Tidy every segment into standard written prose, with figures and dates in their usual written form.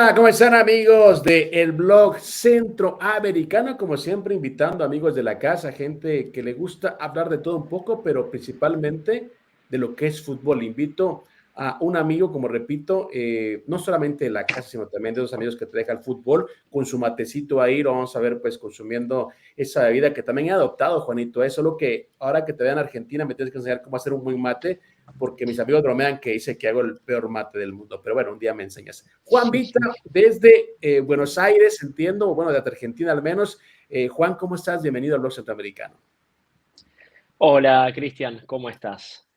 Hola, ¿cómo están amigos de el blog centroamericano? Como siempre, invitando amigos de la casa, gente que le gusta hablar de todo un poco, pero principalmente de lo que es fútbol. Invito a un amigo, como repito, no solamente de la casa, sino también de los amigos que te deja el fútbol, con su matecito ahí, lo vamos a ver pues consumiendo esa bebida que también he adoptado, Juanito. Es solo que ahora que te vean en Argentina me tienes que enseñar cómo hacer un buen mate porque mis amigos bromean que dice que hago el peor mate del mundo, pero bueno, un día me enseñas. Juan Vita, desde Buenos Aires, entiendo, bueno, de Argentina al menos. Juan, ¿cómo estás? Bienvenido al blog centroamericano. Hola Cristian, ¿cómo estás?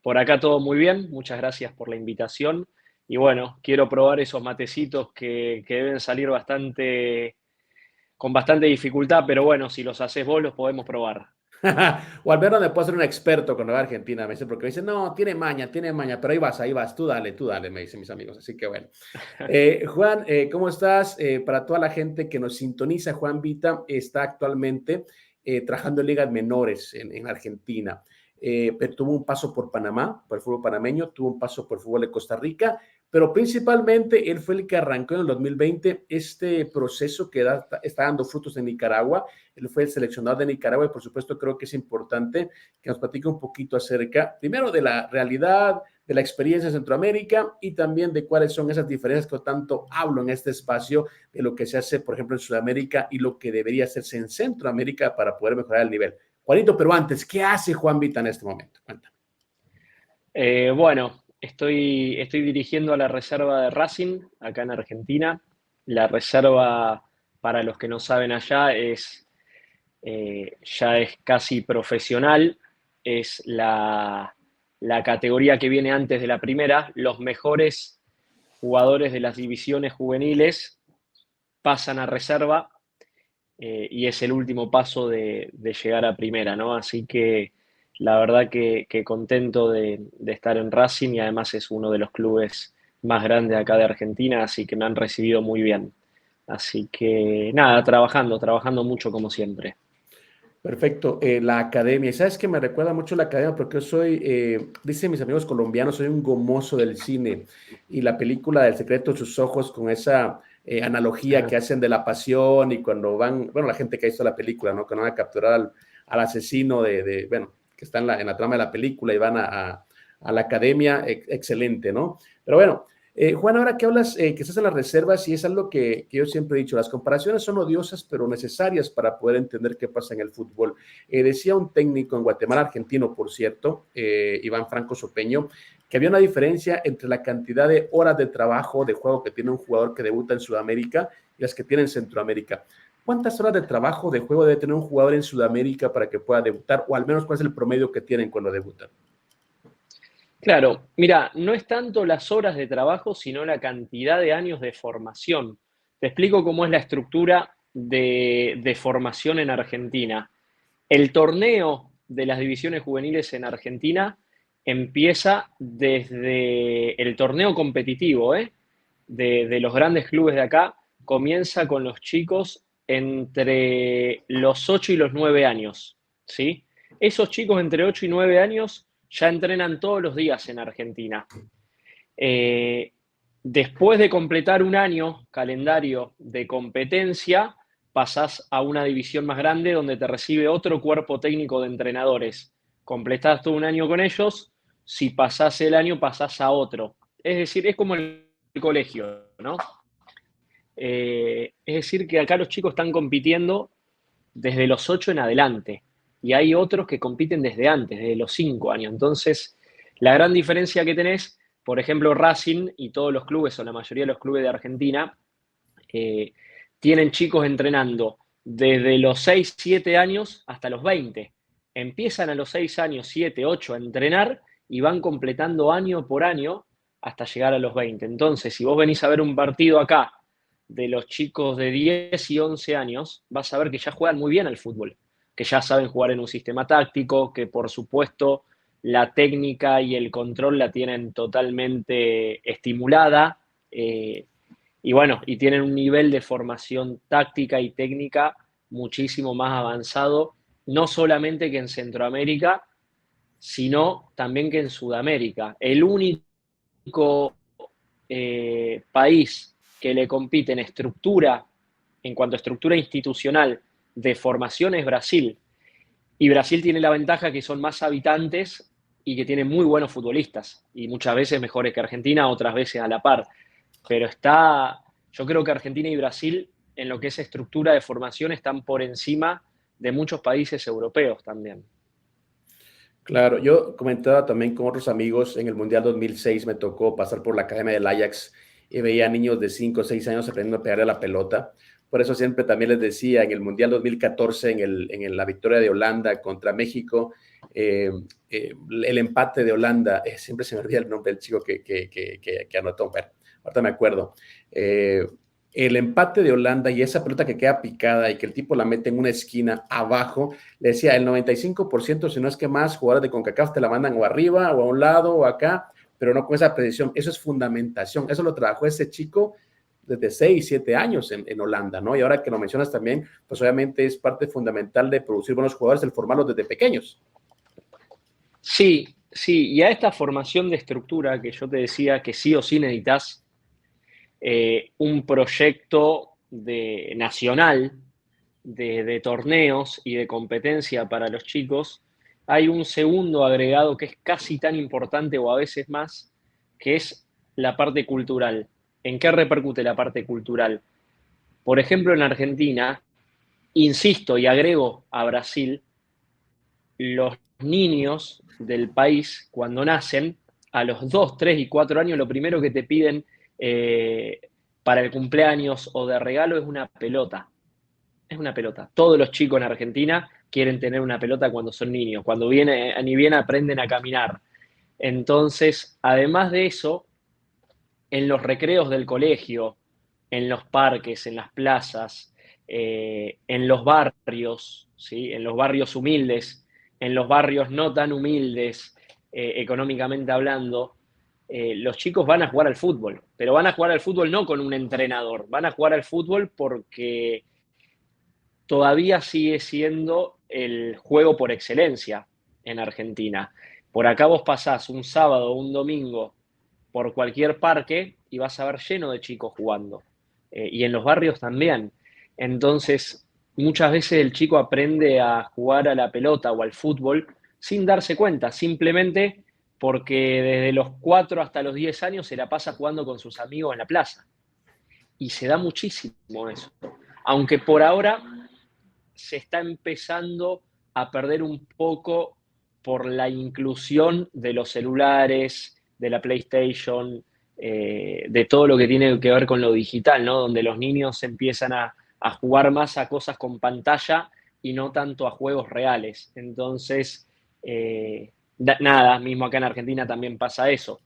Por acá todo muy bien, muchas gracias por la invitación. Y bueno, quiero probar esos matecitos que deben salir con bastante dificultad, pero bueno, si los haces vos los podemos probar. O al menos me puedo ser un experto con la Argentina, me dicen, porque me dicen, no, tiene maña, pero ahí vas, tú dale, me dicen mis amigos. Así que bueno. Juan, ¿cómo estás? Para toda la gente que nos sintoniza, Juan Vita está actualmente trabajando en ligas menores en Argentina. Pero tuvo un paso por Panamá, por el fútbol panameño, tuvo un paso por el fútbol de Costa Rica, pero principalmente él fue el que arrancó en el 2020 este proceso que está dando frutos en Nicaragua. Él fue el seleccionador de Nicaragua y por supuesto creo que es importante que nos platique un poquito acerca, primero de la realidad, de la experiencia en Centroamérica y también de cuáles son esas diferencias que tanto hablo en este espacio de lo que se hace, por ejemplo, en Sudamérica y lo que debería hacerse en Centroamérica para poder mejorar el nivel. Juanito, pero antes, ¿qué hace Juan Vita en este momento? Cuéntame. Bueno, estoy dirigiendo a la reserva de Racing, acá en Argentina. La reserva, para los que no saben allá, ya es casi profesional, es la categoría que viene antes de la primera. Los mejores jugadores de las divisiones juveniles pasan a reserva y es el último paso de llegar a primera, ¿no? Así que la verdad que contento de estar en Racing y además es uno de los clubes más grandes acá de Argentina, así que me han recibido muy bien. Así que nada, trabajando mucho como siempre. Perfecto. La academia. ¿Y sabes que me recuerda mucho la academia? Porque yo soy, dicen mis amigos colombianos, soy un gomoso del cine. Y la película del secreto de sus ojos, con esa analogía que hacen de la pasión y cuando van, bueno, la gente que ha visto la película, ¿no? Cuando van a capturar al asesino bueno, que está en la trama de la película y van a la academia, excelente, ¿no? Pero bueno, Juan, ahora que hablas, que estás en las reservas, y es algo que yo siempre he dicho, las comparaciones son odiosas, pero necesarias para poder entender qué pasa en el fútbol. Decía un técnico en Guatemala, argentino, por cierto, Iván Franco Sopeño, que había una diferencia entre la cantidad de horas de trabajo, de juego que tiene un jugador que debuta en Sudamérica y las que tiene en Centroamérica. ¿Cuántas horas de trabajo, de juego debe tener un jugador en Sudamérica para que pueda debutar? O al menos, ¿cuál es el promedio que tienen cuando debutan? Claro, mira, no es tanto las horas de trabajo, sino la cantidad de años de formación. Te explico cómo es la estructura de formación en Argentina. El torneo de las divisiones juveniles en Argentina empieza desde el torneo competitivo, de los grandes clubes de acá, comienza con los chicos entre los 8 y los 9 años, ¿sí? Esos chicos entre 8 y 9 años ya entrenan todos los días en Argentina. Eh, Después de completar un año calendario de competencia, pasás a una división más grande donde te recibe otro cuerpo técnico de entrenadores. Completás todo un año con ellos, si pasás el año pasás a otro. Es decir, es como el colegio, ¿no? Es decir, que acá los chicos están compitiendo desde los 8 en adelante y hay otros que compiten desde antes, desde los 5 años. Entonces, la gran diferencia que tenés, por ejemplo, Racing y todos los clubes o la mayoría de los clubes de Argentina, eh, tienen chicos entrenando desde los 6 7 años hasta los 20. Empiezan a los 6 años, 7 8 a entrenar y van completando año por año hasta llegar a los 20. Entonces, si vos venís a ver un partido acá de los chicos de 10 y 11 años, vas a ver que ya juegan muy bien al fútbol, que ya saben jugar en un sistema táctico, que por supuesto la técnica y el control la tienen totalmente estimulada. Y bueno, y tienen un nivel de formación táctica y técnica muchísimo más avanzado, no solamente que en Centroamérica, sino también que en Sudamérica. El único país que le compite en estructura, en cuanto a estructura institucional de formación, es Brasil. Y Brasil tiene la ventaja que son más habitantes y que tiene muy buenos futbolistas. Y muchas veces mejores que Argentina, otras veces a la par. Pero yo creo que Argentina y Brasil, en lo que es estructura de formación, están por encima de muchos países europeos también. Claro, yo comentaba también con otros amigos, en el Mundial 2006 me tocó pasar por la academia del Ajax y veía niños de 5 o 6 años aprendiendo a pegarle a la pelota. Por eso siempre también les decía, en el Mundial 2014, la victoria de Holanda contra México, el empate de Holanda, siempre se me olvida el nombre del chico que anotó, pero ahorita me acuerdo. El empate de Holanda y esa pelota que queda picada y que el tipo la mete en una esquina abajo, le decía, el 95%, si no es que más, jugadores de CONCACAF te la mandan o arriba, o a un lado, o acá, pero no con esa precisión. Eso es fundamentación. Eso lo trabajó ese chico desde 6, 7 años en Holanda, ¿no? Y ahora que lo mencionas también, pues obviamente es parte fundamental de producir buenos jugadores, el formarlos desde pequeños. Sí, sí, y a esta formación de estructura que yo te decía que sí o sí necesitas un proyecto nacional de torneos y de competencia para los chicos, hay un segundo agregado que es casi tan importante o a veces más, que es la parte cultural. ¿En qué repercute la parte cultural? Por ejemplo, en Argentina, insisto y agrego a Brasil, los niños del país, cuando nacen, a los 2, 3 y 4 años, lo primero que te piden eh, para el cumpleaños o de regalo es una pelota. Es una pelota. Todos los chicos en Argentina quieren tener una pelota cuando son niños, cuando ni bien aprenden a caminar. Entonces, además de eso, en los recreos del colegio, en los parques, en las plazas, en los barrios, ¿sí? En los barrios humildes, en los barrios no tan humildes, económicamente hablando, los chicos van a jugar al fútbol, pero van a jugar al fútbol no con un entrenador, van a jugar al fútbol porque todavía sigue siendo el juego por excelencia en Argentina. Por acá vos pasás un sábado o un domingo por cualquier parque y vas a ver lleno de chicos jugando. Y en los barrios también. Entonces, muchas veces el chico aprende a jugar a la pelota o al fútbol sin darse cuenta, simplemente porque desde los 4 hasta los 10 años se la pasa jugando con sus amigos en la plaza. Y se da muchísimo eso. Aunque por ahora se está empezando a perder un poco por la inclusión de los celulares, de la PlayStation, de todo lo que tiene que ver con lo digital, ¿no? Donde los niños empiezan a jugar más a cosas con pantalla y no tanto a juegos reales. Entonces, nada, mismo acá en Argentina también pasa eso.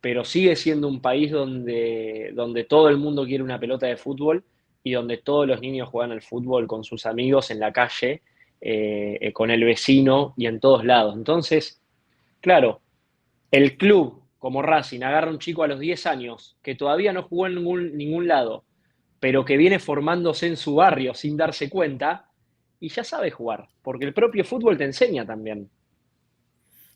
Pero sigue siendo un país donde todo el mundo quiere una pelota de fútbol y donde todos los niños juegan al fútbol con sus amigos en la calle, con el vecino y en todos lados. Entonces, claro, el club como Racing agarra a un chico a los 10 años que todavía no jugó en ningún lado, pero que viene formándose en su barrio sin darse cuenta y ya sabe jugar, porque el propio fútbol te enseña también.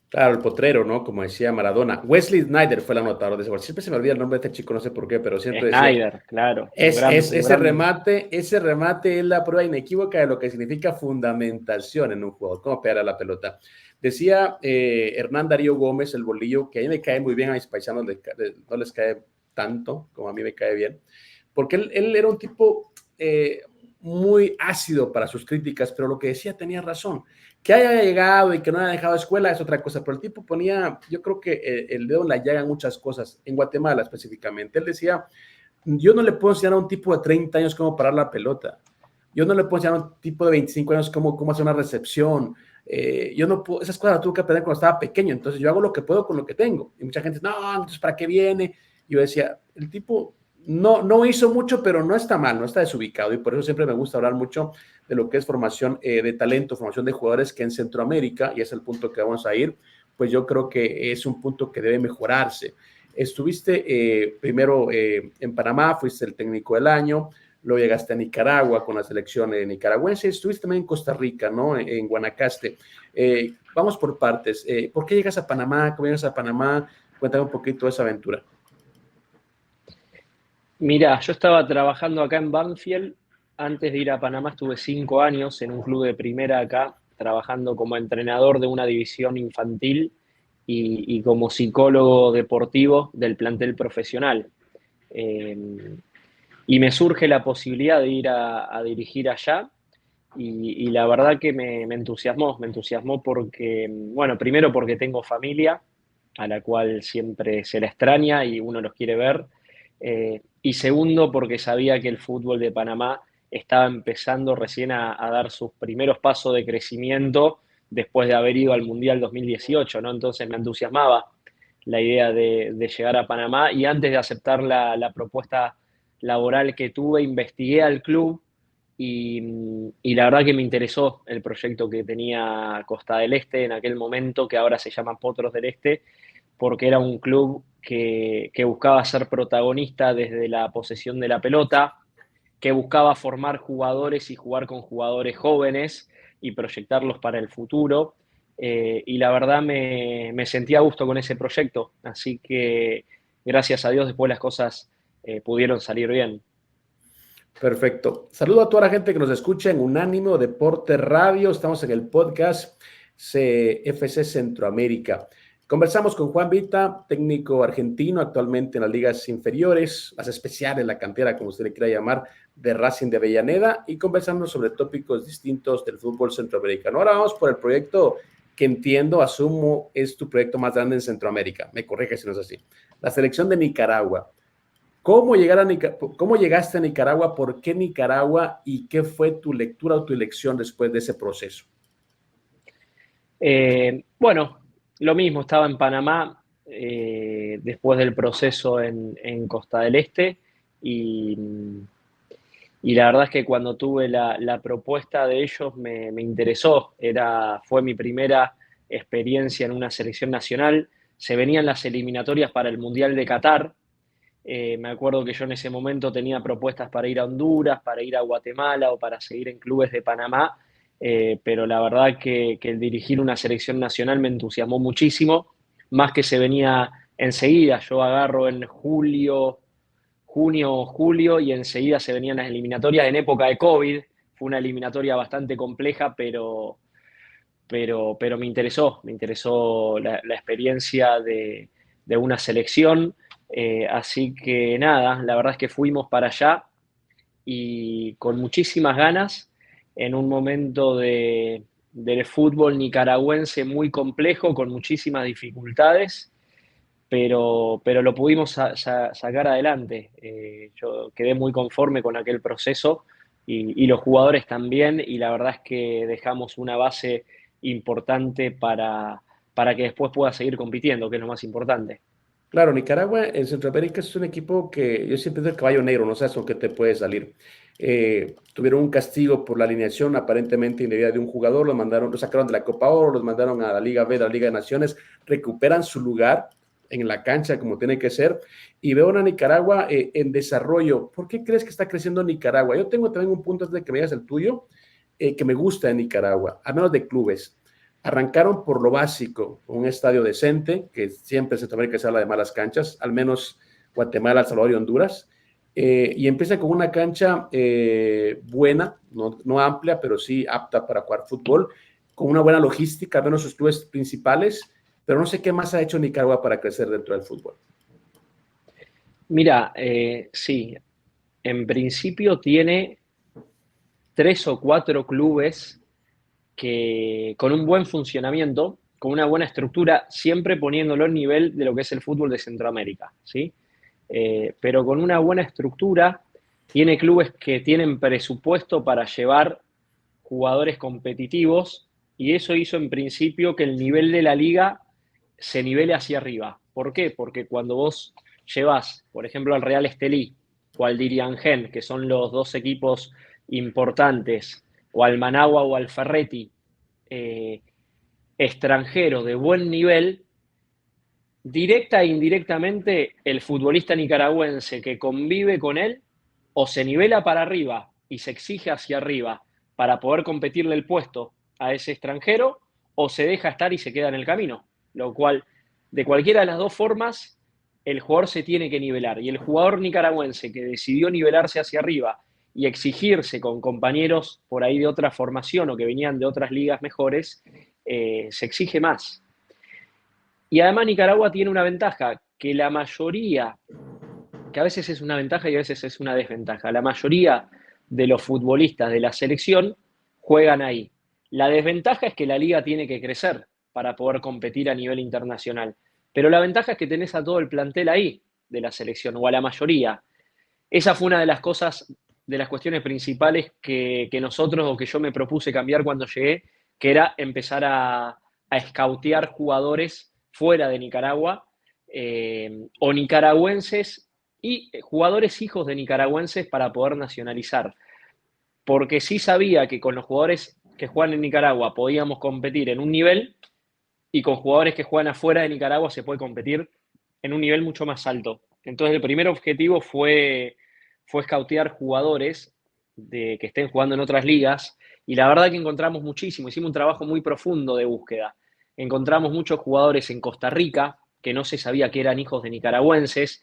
Claro, el potrero, ¿no? Como decía Maradona. Wesley Snyder fue el anotador de ese gol. Siempre se me olvida el nombre de este chico, no sé por qué, pero siempre decía, Snyder, claro, un ese gran. remate es la prueba inequívoca de lo que significa fundamentación en un juego, cómo pegar a la pelota. Decía Hernán Darío Gómez, el bolillo, que a mí me cae muy bien, a mis paisanos no les cae tanto como a mí me cae bien, porque él era un tipo muy ácido para sus críticas, pero lo que decía tenía razón. Que haya llegado y que no haya dejado escuela es otra cosa, pero el tipo ponía, yo creo que el dedo en la llaga en muchas cosas, en Guatemala específicamente. Él decía, yo no le puedo enseñar a un tipo de 30 años cómo parar la pelota. Yo no le puedo enseñar a un tipo de 25 años cómo hacer una recepción. Yo no puedo, esas cosas las tuve que aprender cuando estaba pequeño, entonces yo hago lo que puedo con lo que tengo. Y mucha gente dice, no, entonces ¿para qué viene? Y yo decía, el tipo no hizo mucho, pero no está mal, no está desubicado. Y por eso siempre me gusta hablar mucho de lo que es formación de talento, formación de jugadores que en Centroamérica, y es el punto que vamos a ir, pues yo creo que es un punto que debe mejorarse. Estuviste primero en Panamá, fuiste el técnico del año, luego llegaste a Nicaragua con la selección nicaragüense, estuviste también en Costa Rica, ¿no? En Guanacaste. Vamos por partes. ¿Por qué llegas a Panamá? ¿Cómo llegas a Panamá? Cuéntame un poquito de esa aventura. Mira, yo estaba trabajando acá en Banfield. Antes de ir a Panamá estuve 5 años en un club de primera acá, trabajando como entrenador de una división infantil y como psicólogo deportivo del plantel profesional. Eh, y me surge la posibilidad de ir a dirigir allá y la verdad que me entusiasmó porque, bueno, primero porque tengo familia a la cual siempre se la extraña y uno los quiere ver, y segundo porque sabía que el fútbol de Panamá estaba empezando recién a dar sus primeros pasos de crecimiento después de haber ido al Mundial 2018, ¿no? Entonces me entusiasmaba la idea de llegar a Panamá y antes de aceptar la propuesta laboral que tuve, investigué al club y la verdad que me interesó el proyecto que tenía Costa del Este en aquel momento, que ahora se llama Potros del Este, porque era un club que buscaba ser protagonista desde la posesión de la pelota, que buscaba formar jugadores y jugar con jugadores jóvenes y proyectarlos para el futuro. Y la verdad me sentí a gusto con ese proyecto, así que gracias a Dios después las cosas pudieron salir bien. Perfecto. Saludo a toda la gente que nos escucha en Unánimo Deporte Radio. Estamos en el podcast CFC Centroamérica. Conversamos con Juan Vita, técnico argentino, actualmente en las ligas inferiores, las especiales, la cantera, como usted le quiera llamar, de Racing de Avellaneda, y conversando sobre tópicos distintos del fútbol centroamericano. Ahora vamos por el proyecto que entiendo, asumo, es tu proyecto más grande en Centroamérica. Me corrige si no es así. La selección de Nicaragua. ¿Cómo llegaste a Nicaragua? ¿Por qué Nicaragua? ¿Y qué fue tu lectura o tu elección después de ese proceso? Bueno, lo mismo, estaba en Panamá después del proceso en Costa del Este y, y la verdad es que cuando tuve la propuesta de ellos me interesó. Fue mi primera experiencia en una selección nacional. Se venían las eliminatorias para el Mundial de Qatar. Me acuerdo que yo en ese momento tenía propuestas para ir a Honduras, para ir a Guatemala o para seguir en clubes de Panamá, pero la verdad que el dirigir una selección nacional me entusiasmó muchísimo, más que se venía enseguida. Yo agarro en junio o julio y enseguida se venían las eliminatorias en época de COVID. Fue una eliminatoria bastante compleja, pero me interesó la experiencia de una selección. Así que nada, la verdad es que fuimos para allá y con muchísimas ganas, en un momento del fútbol nicaragüense muy complejo, con muchísimas dificultades, pero lo pudimos sacar adelante. Yo quedé muy conforme con aquel proceso y los jugadores también, y la verdad es que dejamos una base importante para que después pueda seguir compitiendo, que es lo más importante. Claro, Nicaragua en Centroamérica es un equipo que yo siempre digo el caballo negro, no sabes con qué te puede salir. Tuvieron un castigo por la alineación aparentemente indebida de un jugador, lo sacaron de la Copa Oro, los mandaron a la Liga B, a la Liga de Naciones, recuperan su lugar en la cancha como tiene que ser, y veo una Nicaragua en desarrollo. ¿Por qué crees que está creciendo Nicaragua? Yo tengo también un punto antes de que me digas el tuyo, que me gusta de Nicaragua, al menos de clubes. Arrancaron por lo básico, un estadio decente, que siempre en Centroamérica se habla de malas canchas, al menos Guatemala, El Salvador y Honduras, y empieza con una cancha buena, no amplia, pero sí apta para jugar fútbol, con una buena logística, al menos sus clubes principales, pero no sé qué más ha hecho Nicaragua para crecer dentro del fútbol. Mira, sí, en principio tiene 3 o 4 clubes que con un buen funcionamiento, con una buena estructura, siempre poniéndolo al nivel de lo que es el fútbol de Centroamérica, ¿sí? Pero con una buena estructura, tiene clubes que tienen presupuesto para llevar jugadores competitivos y eso hizo en principio que el nivel de la liga se nivele hacia arriba. ¿Por qué? Porque cuando vos llevas, por ejemplo, al Real Estelí o al Diriangén, que son los dos equipos importantes, o al Managua o al Ferretti, eh, extranjero de buen nivel, directa e indirectamente el futbolista nicaragüense que convive con él o se nivela para arriba y se exige hacia arriba para poder competirle el puesto a ese extranjero o se deja estar y se queda en el camino, lo cual de cualquiera de las dos formas el jugador se tiene que nivelar. Y el jugador nicaragüense que decidió nivelarse hacia arriba y exigirse con compañeros por ahí de otra formación o que venían de otras ligas mejores, se exige más. Y además Nicaragua tiene una ventaja, que la mayoría, que a veces es una ventaja y a veces es una desventaja, la mayoría de los futbolistas de la selección juegan ahí. La desventaja es que la liga tiene que crecer para poder competir a nivel internacional. Pero la ventaja es que tenés a todo el plantel ahí de la selección, o a la mayoría. Esa fue una de las cosas, de las cuestiones principales que nosotros o que yo me propuse cambiar cuando llegué, que era empezar a escautear jugadores fuera de Nicaragua o nicaragüenses y jugadores hijos de nicaragüenses para poder nacionalizar. Porque sí sabía que con los jugadores que juegan en Nicaragua podíamos competir en un nivel y con jugadores que juegan afuera de Nicaragua se puede competir en un nivel mucho más alto. Entonces el primer objetivo fue escautear jugadores que estén jugando en otras ligas y la verdad que encontramos muchísimo, hicimos un trabajo muy profundo de búsqueda. Encontramos muchos jugadores en Costa Rica que no se sabía que eran hijos de nicaragüenses,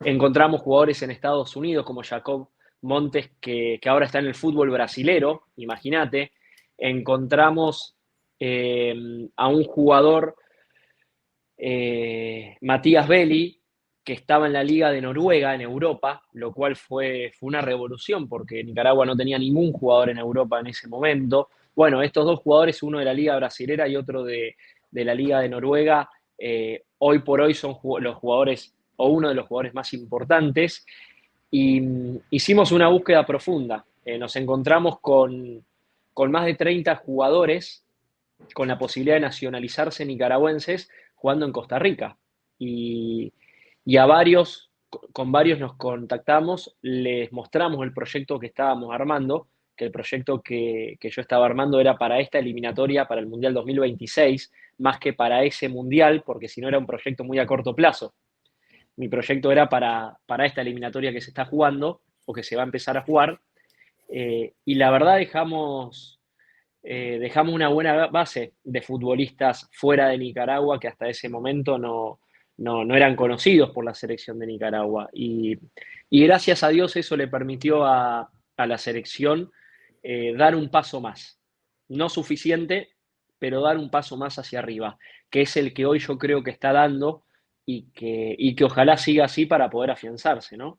encontramos jugadores en Estados Unidos como Jacob Montes que ahora está en el fútbol brasilero, imagínate, encontramos a un jugador, Matías Belli, que estaba en la Liga de Noruega, en Europa, lo cual fue una revolución porque Nicaragua no tenía ningún jugador en Europa en ese momento. Bueno, estos dos jugadores, uno de la Liga Brasilera y otro de la Liga de Noruega, hoy por hoy son los jugadores, o uno de los jugadores más importantes, y hicimos una búsqueda profunda. Nos encontramos con más de 30 jugadores con la posibilidad de nacionalizarse nicaragüenses jugando en Costa Rica. Y con varios nos contactamos, les mostramos el proyecto que estábamos armando, que el proyecto que yo estaba armando era para esta eliminatoria, para el Mundial 2026, más que para ese Mundial, porque si no era un proyecto muy a corto plazo. Mi proyecto era para esta eliminatoria que se está jugando, o que se va a empezar a jugar, y la verdad dejamos una buena base de futbolistas fuera de Nicaragua que hasta ese momento no eran conocidos por la selección de Nicaragua. Y gracias a Dios eso le permitió a la selección dar un paso más. No suficiente, pero dar un paso más hacia arriba, que es el que hoy yo creo que está dando y que ojalá siga así para poder afianzarse, ¿no?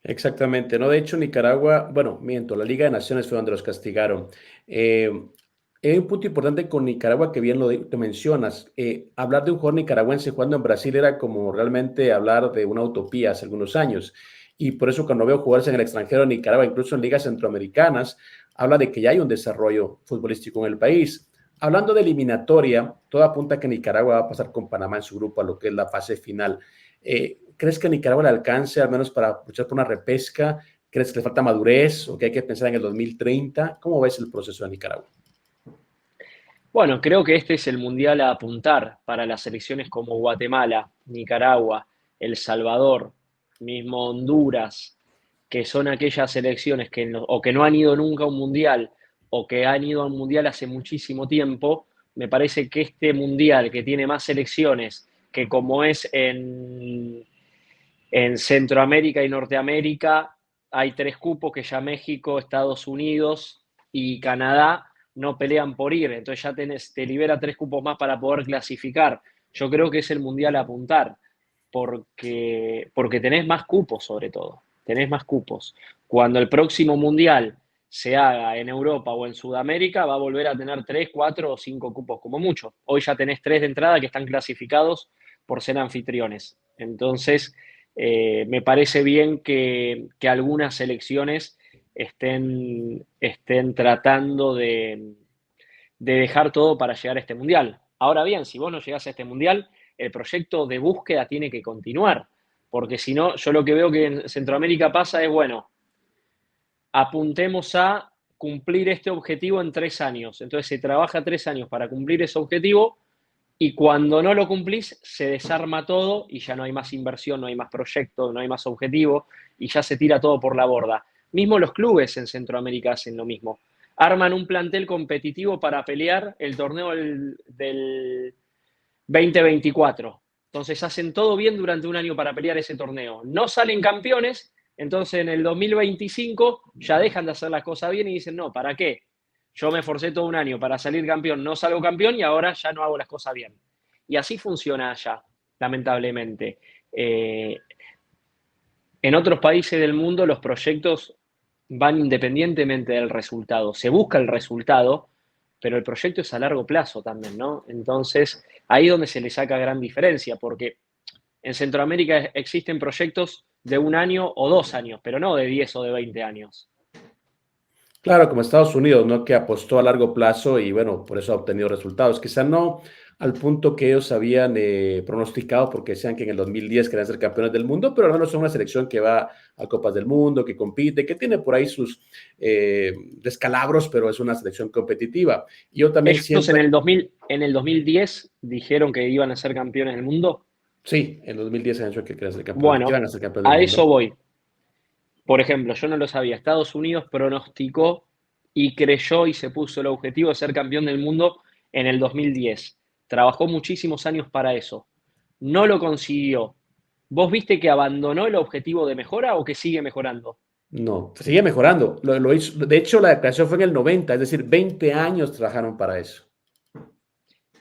Exactamente, ¿no? De hecho, Nicaragua, bueno, miento, la Liga de Naciones fue donde los castigaron. Eh, Hay un punto importante con Nicaragua que bien lo mencionas. Hablar de un jugador nicaragüense jugando en Brasil era como realmente hablar de una utopía hace algunos años. Y por eso cuando veo jugadores en el extranjero de Nicaragua, incluso en ligas centroamericanas, habla de que ya hay un desarrollo futbolístico en el país. Hablando de eliminatoria, todo apunta a que Nicaragua va a pasar con Panamá en su grupo a lo que es la fase final. ¿Crees que a Nicaragua le alcance al menos para luchar por una repesca? ¿Crees que le falta madurez o que hay que pensar en el 2030? ¿Cómo ves el proceso de Nicaragua? Bueno, creo que este es el mundial a apuntar para las selecciones como Guatemala, Nicaragua, El Salvador, mismo Honduras, que son aquellas selecciones o que no han ido nunca a un mundial o que han ido a un mundial hace muchísimo tiempo. Me parece que este mundial, que tiene más selecciones que como es en Centroamérica y Norteamérica, hay 3 cupos que ya México, Estados Unidos y Canadá no pelean por ir, entonces ya te libera 3 cupos más para poder clasificar. Yo creo que es el mundial a apuntar, porque tenés más cupos sobre todo, tenés más cupos. Cuando el próximo mundial se haga en Europa o en Sudamérica, va a volver a tener 3, 4 o 5 cupos como mucho. Hoy ya tenés 3 de entrada que están clasificados por ser anfitriones. Entonces, me parece bien que algunas selecciones estén tratando de dejar todo para llegar a este mundial. Ahora bien, si vos no llegás a este mundial, el proyecto de búsqueda tiene que continuar, porque si no, yo lo que veo que en Centroamérica pasa es, bueno, apuntemos a cumplir este objetivo en 3 años. Entonces se trabaja 3 años para cumplir ese objetivo y cuando no lo cumplís se desarma todo y ya no hay más inversión, no hay más proyecto, no hay más objetivo y ya se tira todo por la borda. Mismo los clubes en Centroamérica hacen lo mismo. Arman un plantel competitivo para pelear el torneo del 2024. Entonces hacen todo bien durante un año para pelear ese torneo. No salen campeones, entonces en el 2025 ya dejan de hacer las cosas bien y dicen, no, ¿para qué? Yo me esforcé todo un año para salir campeón, no salgo campeón y ahora ya no hago las cosas bien. Y así funciona allá, lamentablemente. En otros países del mundo los proyectos van independientemente del resultado. Se busca el resultado, pero el proyecto es a largo plazo también, ¿no? Entonces, ahí es donde se le saca gran diferencia, porque en Centroamérica existen proyectos de un año o 2 años, pero no de 10 o de 20 años. Claro, como Estados Unidos, ¿no? Que apostó a largo plazo y bueno, por eso ha obtenido resultados. Quizá no al punto que ellos habían pronosticado, porque decían que en el 2010 querían ser campeones del mundo, pero al menos son una selección que va a Copas del Mundo, que compite, que tiene por ahí sus descalabros, pero es una selección competitiva. Y yo también Ellos siento, en el 2010 dijeron que iban a ser campeones del mundo. sí, en el 2010 han dicho que querían ser campeones, que Bueno, iban a ser campeones del a mundo. eso voy. Por ejemplo, yo no lo sabía. Estados Unidos pronosticó y creyó y se puso el objetivo de ser campeón del mundo en el 2010. Trabajó muchísimos años para eso. No lo consiguió. ¿Vos viste que abandonó el objetivo de mejora o que sigue mejorando? No, sigue mejorando. Lo hizo, de hecho, la declaración fue en el 90, es decir, 20 años trabajaron para eso.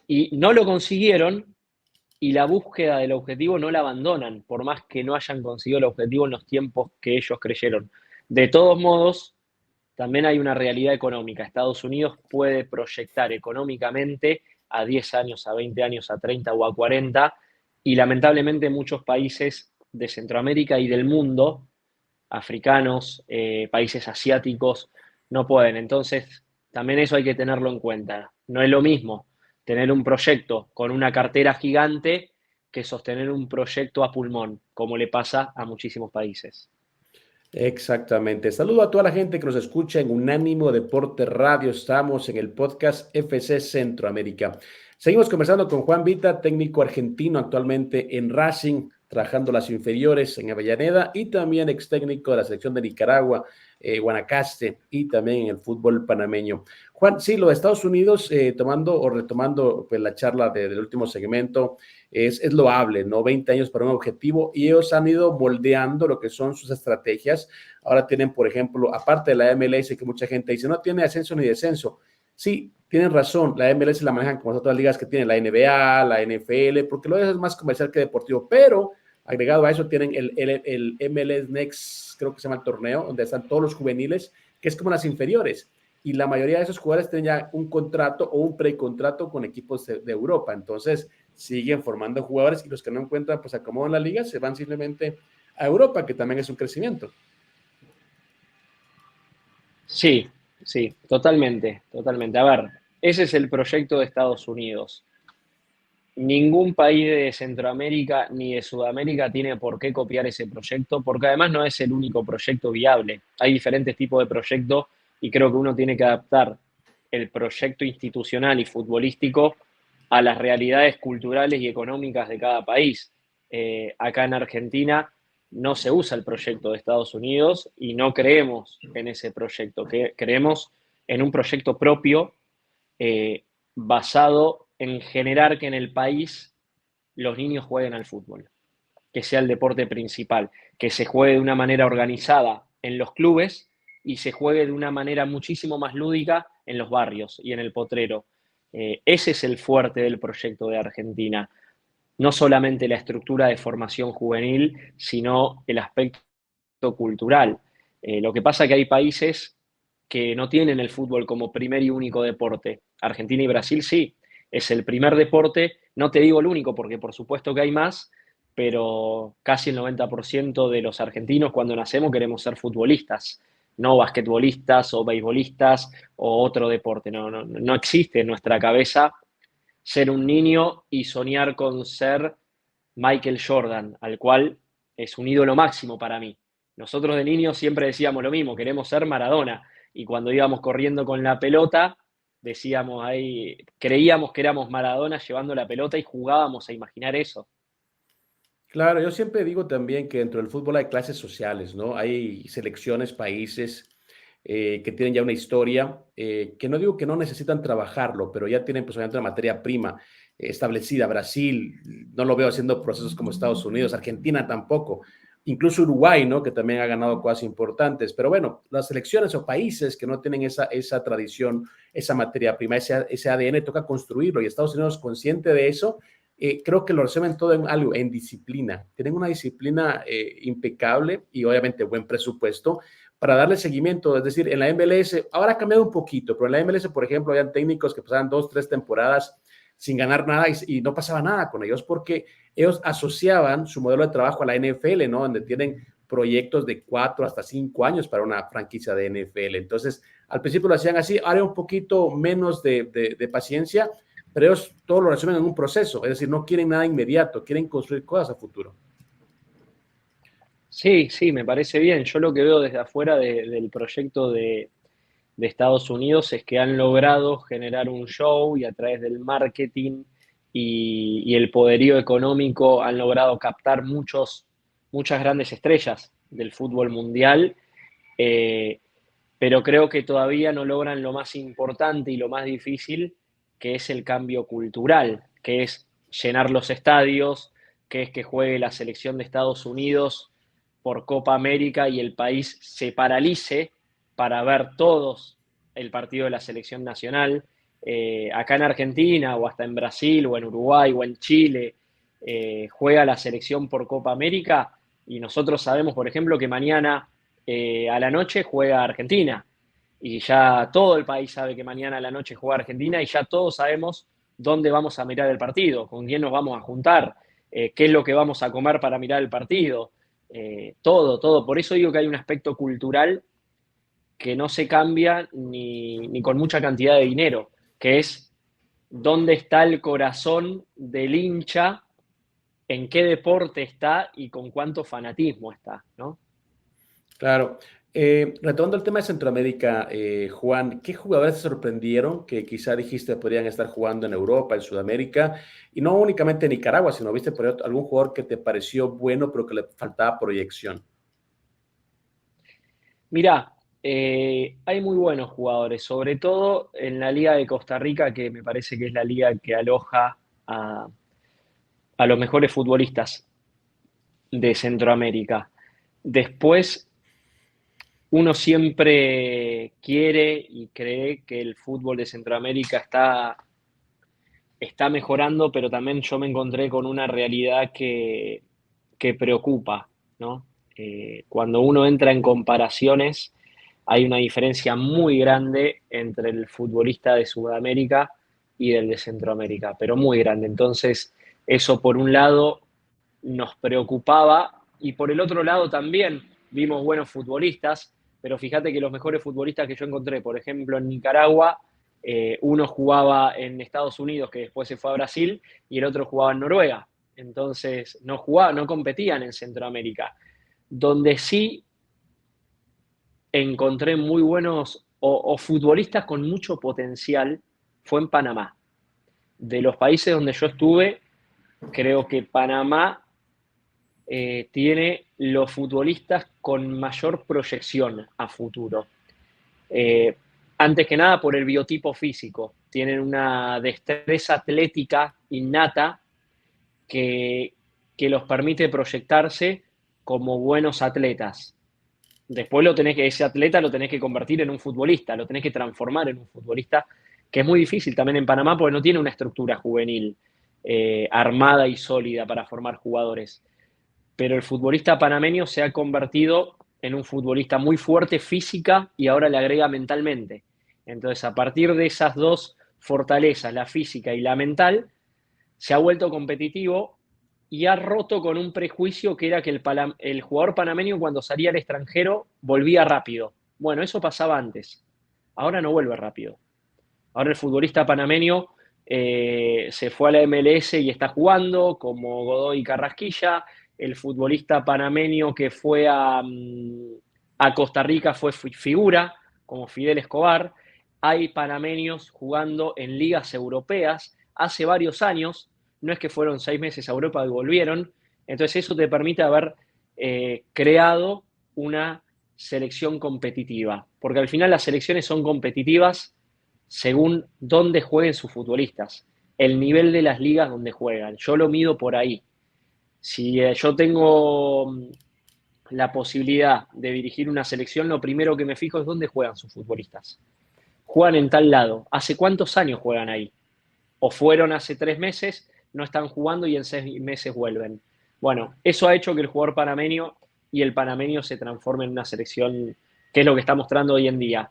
Y no lo consiguieron y la búsqueda del objetivo no la abandonan, por más que no hayan conseguido el objetivo en los tiempos que ellos creyeron. De todos modos, también hay una realidad económica. Estados Unidos puede proyectar económicamente a 10 años, a 20 años, a 30 o a 40, y lamentablemente muchos países de Centroamérica y del mundo, africanos, países asiáticos, no pueden. Entonces, también eso hay que tenerlo en cuenta. No es lo mismo tener un proyecto con una cartera gigante que sostener un proyecto a pulmón, como le pasa a muchísimos países. Exactamente. Saludo a toda la gente que nos escucha en Unánimo Deporte Radio. Estamos en el podcast FC Centroamérica. Seguimos conversando con Juan Vita, técnico argentino actualmente en Racing, trabajando las inferiores en Avellaneda y también ex técnico de la selección de Nicaragua, Guanacaste y también en el fútbol panameño. Juan, sí, lo de Estados Unidos, tomando o retomando pues, la charla del último segmento, es loable, ¿no? 20 años para un objetivo y ellos han ido moldeando lo que son sus estrategias. Ahora tienen, por ejemplo, aparte de la MLS, que mucha gente dice, no tiene ascenso ni descenso. Sí, tienen razón, la MLS la manejan como las otras ligas que tienen la NBA, la NFL, porque lo es más comercial que deportivo, pero agregado a eso tienen el MLS Next, creo que se llama el torneo, donde están todos los juveniles, que es como las inferiores y la mayoría de esos jugadores tienen ya un contrato o un precontrato con equipos de Europa. Entonces, siguen formando jugadores y los que no encuentran, pues acomodan la liga, se van simplemente a Europa, que también es un crecimiento. Sí, sí, totalmente, totalmente. A ver, ese es el proyecto de Estados Unidos. Ningún país de Centroamérica ni de Sudamérica tiene por qué copiar ese proyecto, porque además no es el único proyecto viable. Hay diferentes tipos de proyectos y creo que uno tiene que adaptar el proyecto institucional y futbolístico a las realidades culturales y económicas de cada país. Acá en Argentina no se usa el proyecto de Estados Unidos y no creemos en ese proyecto, que creemos en un proyecto propio basado en generar que en el país los niños jueguen al fútbol, que sea el deporte principal, que se juegue de una manera organizada en los clubes y se juegue de una manera muchísimo más lúdica en los barrios y en el potrero. Ese es el fuerte del proyecto de Argentina. No solamente la estructura de formación juvenil, sino el aspecto cultural. Lo que pasa es que hay países que no tienen el fútbol como primer y único deporte. Argentina y Brasil sí, es el primer deporte, no te digo el único, porque por supuesto que hay más, pero casi el 90% de los argentinos cuando nacemos queremos ser futbolistas, no basquetbolistas o beisbolistas o otro deporte. No existe en nuestra cabeza ser un niño y soñar con ser Michael Jordan, al cual es un ídolo máximo para mí. Nosotros de niños siempre decíamos lo mismo, queremos ser Maradona. Y cuando íbamos corriendo con la pelota, decíamos ahí, creíamos que éramos Maradona llevando la pelota y jugábamos a imaginar eso. Claro, yo siempre digo también que dentro del fútbol hay clases sociales, ¿no? Hay selecciones, países que tienen ya una historia, que no digo que no necesitan trabajarlo, pero ya tienen pues obviamente una materia prima establecida. Brasil, no lo veo haciendo procesos como Estados Unidos, Argentina tampoco, incluso Uruguay, ¿no? Que también ha ganado cosas importantes, pero bueno, las selecciones o países que no tienen esa tradición, esa materia prima, ese ADN, toca construirlo, y Estados Unidos, consciente de eso, creo que lo resumen todo en algo, en disciplina. Tienen una disciplina impecable y obviamente buen presupuesto para darle seguimiento. Es decir, en la MLS, ahora ha cambiado un poquito, pero en la MLS, por ejemplo, habían técnicos que pasaban 2, 3 temporadas sin ganar nada y no pasaba nada con ellos porque ellos asociaban su modelo de trabajo a la NFL, ¿no? Donde tienen proyectos de 4 hasta 5 años para una franquicia de NFL. Entonces, al principio lo hacían así, ahora un poquito menos de paciencia, pero ellos todo lo resumen en un proceso, es decir, no quieren nada inmediato, quieren construir cosas a futuro. Sí, sí, me parece bien. Yo lo que veo desde afuera del proyecto de Estados Unidos es que han logrado generar un show y a través del marketing y el poderío económico han logrado captar muchas grandes estrellas del fútbol mundial, eh, pero creo que todavía no logran lo más importante y lo más difícil, que es el cambio cultural, que es llenar los estadios, que es que juegue la selección de Estados Unidos por Copa América y el país se paralice para ver todos el partido de la selección nacional. Acá en Argentina o hasta en Brasil o en Uruguay o en Chile juega la selección por Copa América y nosotros sabemos, por ejemplo, que mañana a la noche juega Argentina y ya todo el país sabe que mañana a la noche juega Argentina y ya todos sabemos dónde vamos a mirar el partido, con quién nos vamos a juntar, qué es lo que vamos a comer para mirar el partido. Todo. Por eso digo que hay un aspecto cultural que no se cambia ni con mucha cantidad de dinero, que es dónde está el corazón del hincha, en qué deporte está y con cuánto fanatismo está, ¿no? Claro. Retomando el tema de Centroamérica, Juan, ¿qué jugadores te sorprendieron que quizá dijiste podrían estar jugando en Europa, en Sudamérica, y no únicamente en Nicaragua, sino viste por ahí algún jugador que te pareció bueno, pero que le faltaba proyección? Mirá, hay muy buenos jugadores, sobre todo en la Liga de Costa Rica, que me parece que es la liga que aloja a los mejores futbolistas de Centroamérica. Después, uno siempre quiere y cree que el fútbol de Centroamérica está mejorando, pero también yo me encontré con una realidad que preocupa, ¿no? Cuando uno entra en comparaciones, hay una diferencia muy grande entre el futbolista de Sudamérica y el de Centroamérica, pero muy grande. Entonces, eso por un lado nos preocupaba y por el otro lado también vimos buenos futbolistas, pero fíjate que los mejores futbolistas que yo encontré, por ejemplo, en Nicaragua, uno jugaba en Estados Unidos, que después se fue a Brasil, y el otro jugaba en Noruega. Entonces, no competían en Centroamérica. Donde sí encontré muy buenos o futbolistas con mucho potencial fue en Panamá. De los países donde yo estuve, creo que Panamá tiene los futbolistas con mayor proyección a futuro. Eh, Antes que nada por el biotipo físico. Tienen una destreza atlética innata que, que los permite proyectarse como buenos atletas. Después ese atleta lo tenés que convertir en un futbolista, lo tenés que transformar en un futbolista, que es muy difícil también en Panamá porque no tiene una estructura juvenil armada y sólida para formar jugadores. Pero el futbolista panameño se ha convertido en un futbolista muy fuerte física y ahora le agrega mentalmente. Entonces, a partir de esas dos fortalezas, la física y la mental, se ha vuelto competitivo y ha roto con un prejuicio que era que el jugador panameño cuando salía al extranjero volvía rápido. Bueno, eso pasaba antes. Ahora no vuelve rápido. Ahora el futbolista panameño se fue a la MLS y está jugando, como Godoy Carrasquilla. El futbolista panameño que fue a Costa Rica fue figura, como Fidel Escobar. Hay panameños jugando en ligas europeas hace varios años, no es que fueron 6 meses a Europa y volvieron. Entonces eso te permite haber creado una selección competitiva, porque al final las selecciones son competitivas según dónde jueguen sus futbolistas, el nivel de las ligas donde juegan. Yo lo mido por ahí. Si yo tengo la posibilidad de dirigir una selección, lo primero que me fijo es dónde juegan sus futbolistas. Juegan en tal lado. ¿Hace cuántos años juegan ahí? O fueron hace 3 meses, no están jugando y en 6 meses vuelven. Bueno, eso ha hecho que el jugador panameño y el panameño se transforme en una selección, que es lo que está mostrando hoy en día.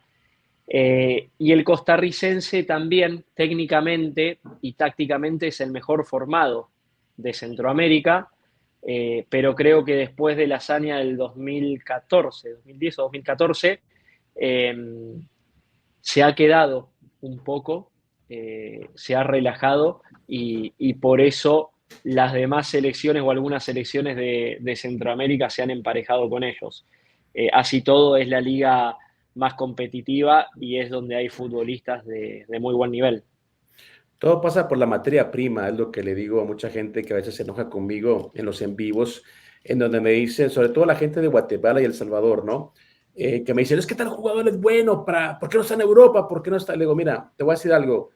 Y el costarricense también, técnicamente y tácticamente, es el mejor formado de Centroamérica, pero creo que después de la hazaña del 2014, 2010 o 2014, eh, se ha quedado un poco, se ha relajado y por eso las demás selecciones o algunas selecciones de Centroamérica se han emparejado con ellos. Así todo es la liga más competitiva y es donde hay futbolistas de muy buen nivel. Todo pasa por la materia prima, es lo que le digo a mucha gente que a veces se enoja conmigo en los en vivos, en donde me dicen, sobre todo la gente de Guatemala y El Salvador, ¿no? Que me dicen, es que tal jugador es bueno, ¿por qué no está en Europa? ¿Por qué no está? Le digo, mira, te voy a decir algo,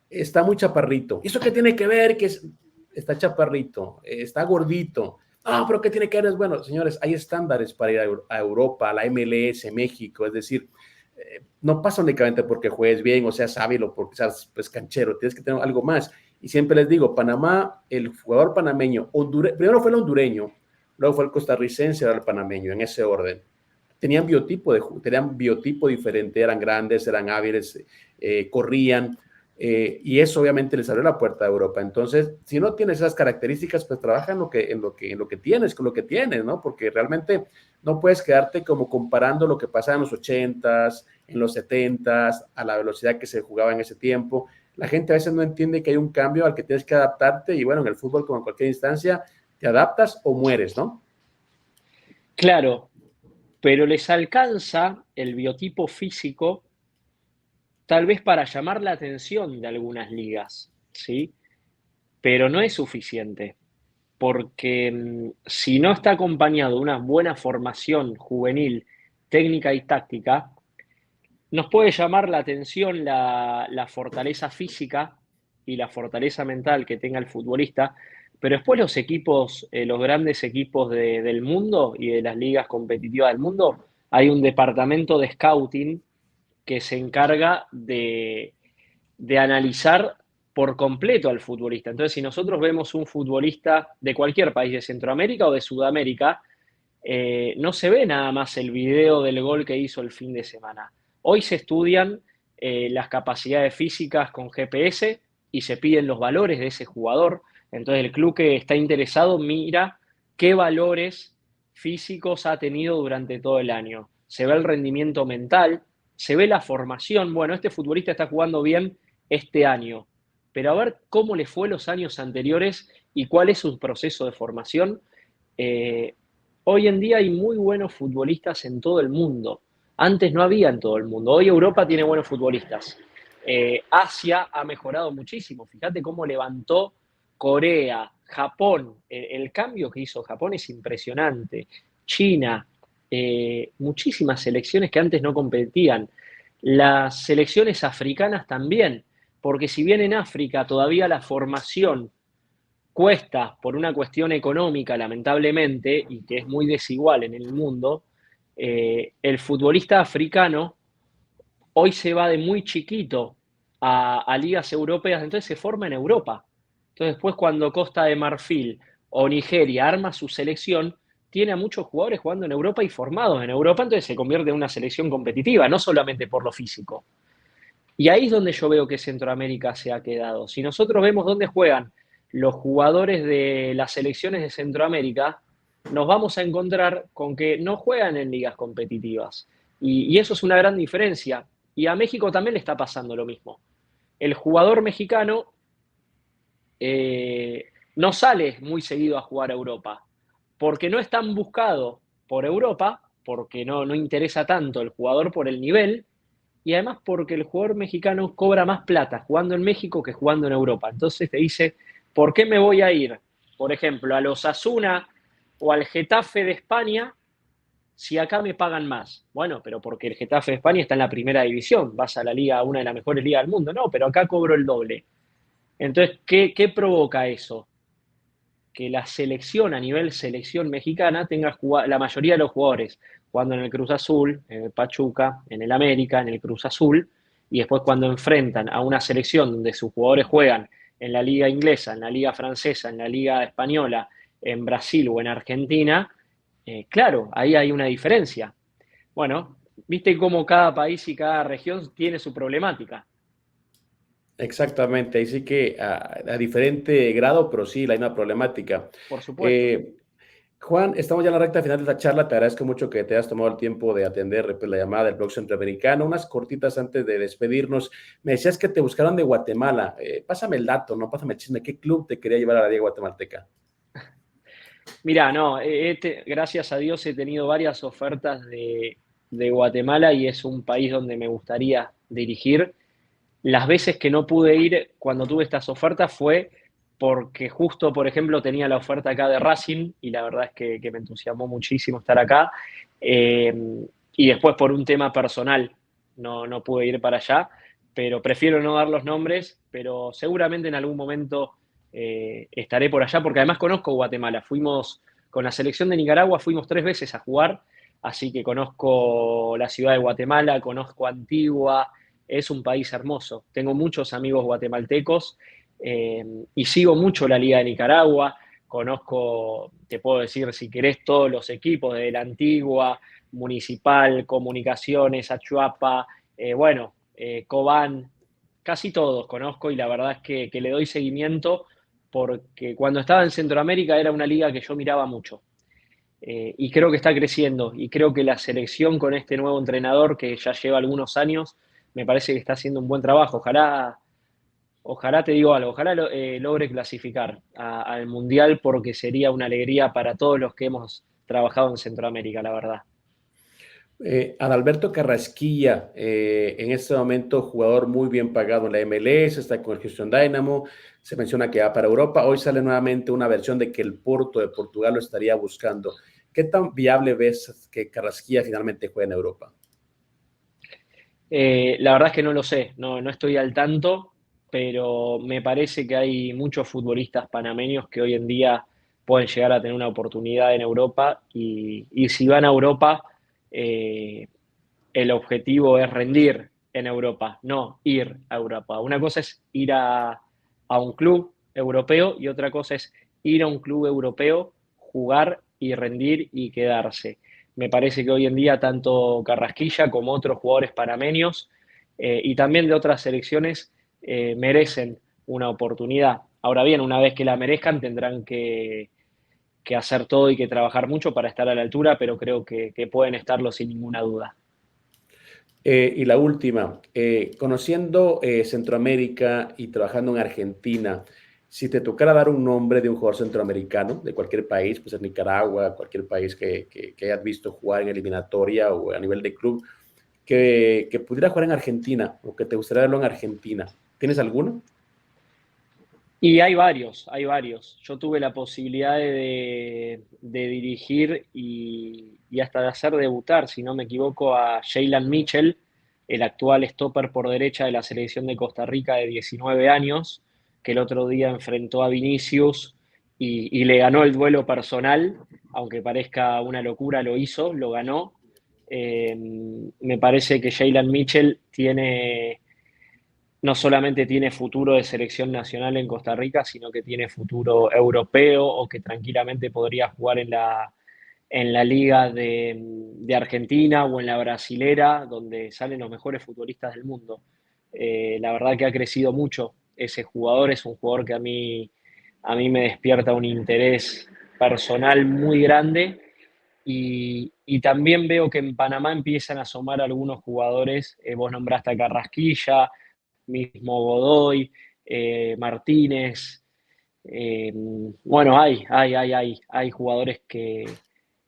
está muy chaparrito. ¿Y eso qué tiene que ver? Está chaparrito, está gordito. Ah, pero ¿qué tiene que ver? Bueno, señores, hay estándares para ir a Europa, a la MLS, México, es decir, no pasa únicamente porque juegues bien o seas hábil o porque seas pues, canchero, tienes que tener algo más. Y siempre les digo, Panamá, el jugador panameño, primero fue el hondureño, luego fue el costarricense, ahora el panameño, en ese orden. Tenían biotipo diferente, eran grandes, eran hábiles, corrían, y eso obviamente les abrió la puerta a Europa. Entonces, si no tienes esas características, pues trabaja en lo que tienes, con lo que tienes, ¿no? Porque realmente no puedes quedarte como comparando lo que pasaba en los 80s, en los 70s, a la velocidad que se jugaba en ese tiempo. La gente a veces no entiende que hay un cambio al que tienes que adaptarte y bueno, en el fútbol como en cualquier instancia, te adaptas o mueres, ¿no? Claro, pero les alcanza el biotipo físico tal vez para llamar la atención de algunas ligas, ¿sí? Pero no es suficiente, porque si no está acompañado de una buena formación juvenil, técnica y táctica, nos puede llamar la atención la fortaleza física y la fortaleza mental que tenga el futbolista, pero después los equipos, los grandes equipos del mundo y de las ligas competitivas del mundo, hay un departamento de scouting que se encarga de analizar por completo al futbolista. Entonces, si nosotros vemos un futbolista de cualquier país, de Centroamérica o de Sudamérica, no se ve nada más el video del gol que hizo el fin de semana. Hoy se estudian las capacidades físicas con GPS y se piden los valores de ese jugador. Entonces el club que está interesado mira qué valores físicos ha tenido durante todo el año. Se ve el rendimiento mental, se ve la formación. Bueno, este futbolista está jugando bien este año, pero a ver cómo le fue los años anteriores y cuál es su proceso de formación. Eh, Hoy en día hay muy buenos futbolistas en todo el mundo. Antes no había en todo el mundo. Hoy Europa tiene buenos futbolistas. Asia ha mejorado muchísimo. Fíjate cómo levantó Corea, Japón. El cambio que hizo Japón es impresionante. China, muchísimas selecciones que antes no competían. Las selecciones africanas también, porque si bien en África todavía la formación cuesta por una cuestión económica, lamentablemente, y que es muy desigual en el mundo, el futbolista africano hoy se va de muy chiquito a ligas europeas, entonces se forma en Europa. Entonces después cuando Costa de Marfil o Nigeria arma su selección, tiene a muchos jugadores jugando en Europa y formados en Europa, entonces se convierte en una selección competitiva, no solamente por lo físico. Y ahí es donde yo veo que Centroamérica se ha quedado. Si nosotros vemos dónde juegan los jugadores de las selecciones de Centroamérica, nos vamos a encontrar con que no juegan en ligas competitivas. Y eso es una gran diferencia. Y a México también le está pasando lo mismo. El jugador mexicano no sale muy seguido a jugar a Europa, porque no es tan buscado por Europa, porque no interesa tanto el jugador por el nivel, y además porque el jugador mexicano cobra más plata jugando en México que jugando en Europa. Entonces te dice, ¿por qué me voy a ir, por ejemplo, a los Asuna o al Getafe de España si acá me pagan más, bueno, pero porque el Getafe de España está en la primera división, vas a la liga, una de las mejores ligas del mundo, no, pero acá cobro el doble. Entonces, ¿qué provoca eso? Que la selección, a nivel selección mexicana, tenga la mayoría de los jugadores jugando en el Cruz Azul, en el Pachuca, en el América, en el Cruz Azul, y después cuando enfrentan a una selección donde sus jugadores juegan en la liga inglesa, en la liga francesa, en la liga española, en Brasil o en Argentina, claro, ahí hay una diferencia. Bueno, viste cómo cada país y cada región tiene su problemática. Exactamente, ahí sí que a diferente grado, pero sí, la misma problemática. Por supuesto. Eh, Juan, estamos ya en la recta final de la charla. Te agradezco mucho que te hayas tomado el tiempo de atender pues, la llamada del blog centroamericano. Unas cortitas antes de despedirnos. Me decías que te buscaron de Guatemala. Pásame el dato, ¿no? Pásame el chisme. ¿Qué club te quería llevar a la Liga Guatemalteca? Mirá, no, gracias a Dios he tenido varias ofertas de Guatemala y es un país donde me gustaría dirigir. Las veces que no pude ir cuando tuve estas ofertas fue porque justo, por ejemplo, tenía la oferta acá de Racing y la verdad es que me entusiasmó muchísimo estar acá. Eh, y después por un tema personal no pude ir para allá, pero prefiero no dar los nombres, pero seguramente en algún momento estaré por allá porque además conozco Guatemala. Fuimos con la selección de Nicaragua, fuimos 3 veces a jugar, así que conozco la ciudad de Guatemala, conozco Antigua, es un país hermoso. Tengo muchos amigos guatemaltecos y sigo mucho la Liga de Nicaragua. Conozco, te puedo decir, si querés, todos los equipos de la Antigua, Municipal, Comunicaciones, Achuapa, Cobán, casi todos conozco y la verdad es que le doy seguimiento porque cuando estaba en Centroamérica era una liga que yo miraba mucho. Y creo que está creciendo y creo que la selección con este nuevo entrenador que ya lleva algunos años, me parece que está haciendo un buen trabajo. Ojalá te digo algo, ojalá logre clasificar al Mundial porque sería una alegría para todos los que hemos trabajado en Centroamérica, la verdad. Adalberto Carrasquilla, en este momento jugador muy bien pagado en la MLS, está con el Houston Dynamo, se menciona que va para Europa. Hoy sale nuevamente una versión de que el Porto de Portugal lo estaría buscando. ¿Qué tan viable ves que Carrasquilla finalmente juegue en Europa? La verdad es que no lo sé, no estoy al tanto, pero me parece que hay muchos futbolistas panameños que hoy en día pueden llegar a tener una oportunidad en Europa y si van a Europa, eh, el objetivo es rendir en Europa, no ir a Europa. Una cosa es ir a un club europeo y otra cosa es ir a un club europeo, jugar y rendir y quedarse. Me parece que hoy en día tanto Carrasquilla como otros jugadores panameños y también de otras selecciones merecen una oportunidad. Ahora bien, una vez que la merezcan tendrán que hacer todo y que trabajar mucho para estar a la altura, pero creo que pueden estarlo sin ninguna duda. Y la última, conociendo Centroamérica y trabajando en Argentina, si te tocara dar un nombre de un jugador centroamericano de cualquier país, pues en Nicaragua, cualquier país que hayas visto jugar en eliminatoria o a nivel de club, que pudiera jugar en Argentina o que te gustaría verlo en Argentina, ¿tienes alguno? Y hay varios, hay varios. Yo tuve la posibilidad de dirigir y hasta de hacer debutar, si no me equivoco, a Jaylan Mitchell, el actual stopper por derecha de la selección de Costa Rica de 19 años, que el otro día enfrentó a Vinicius y le ganó el duelo personal, aunque parezca una locura, lo hizo, lo ganó. Eh, Me parece que Jaylan Mitchell no solamente tiene futuro de selección nacional en Costa Rica, sino que tiene futuro europeo o que tranquilamente podría jugar en la liga de Argentina o en la brasilera, donde salen los mejores futbolistas del mundo. La verdad que ha crecido mucho ese jugador, es un jugador que a mí me despierta un interés personal muy grande y también veo que en Panamá empiezan a asomar algunos jugadores, vos nombraste a Carrasquilla, mismo Godoy, Martínez. Bueno, hay jugadores que.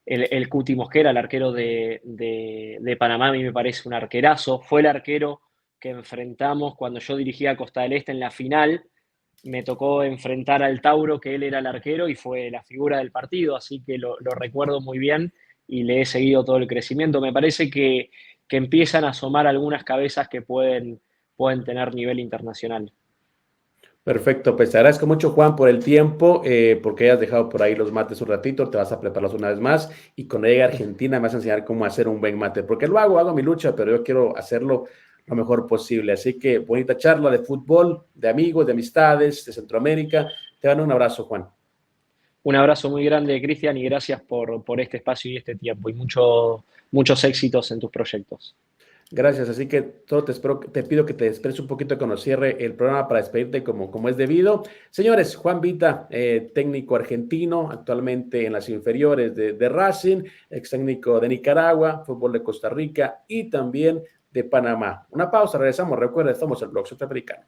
El Cuti Mosquera, el arquero de Panamá, a mí me parece un arquerazo. Fue el arquero que enfrentamos cuando yo dirigía a Costa del Este en la final. Me tocó enfrentar al Tauro, que él era el arquero y fue la figura del partido, así que lo recuerdo muy bien y le he seguido todo el crecimiento. Me parece que empiezan a asomar algunas cabezas que pueden tener nivel internacional. Perfecto, pues te agradezco mucho, Juan, por el tiempo, porque hayas dejado por ahí los mates un ratito, te vas a prepararlos una vez más y cuando llegue a Argentina me vas a enseñar cómo hacer un buen mate, porque lo hago mi lucha, pero yo quiero hacerlo lo mejor posible. Así que bonita charla de fútbol, de amigos, de amistades, de Centroamérica. Te mando un abrazo, Juan. Un abrazo muy grande, Cristian, y gracias por este espacio y este tiempo y muchos éxitos en tus proyectos. Gracias, así que todo te pido que te expreses un poquito cuando cierre el programa para despedirte como es debido. Señores, Juan Vita, técnico argentino, actualmente en las inferiores de Racing, ex técnico de Nicaragua, fútbol de Costa Rica y también de Panamá. Una pausa, regresamos. Recuerda, estamos en el Blog Centroamericano.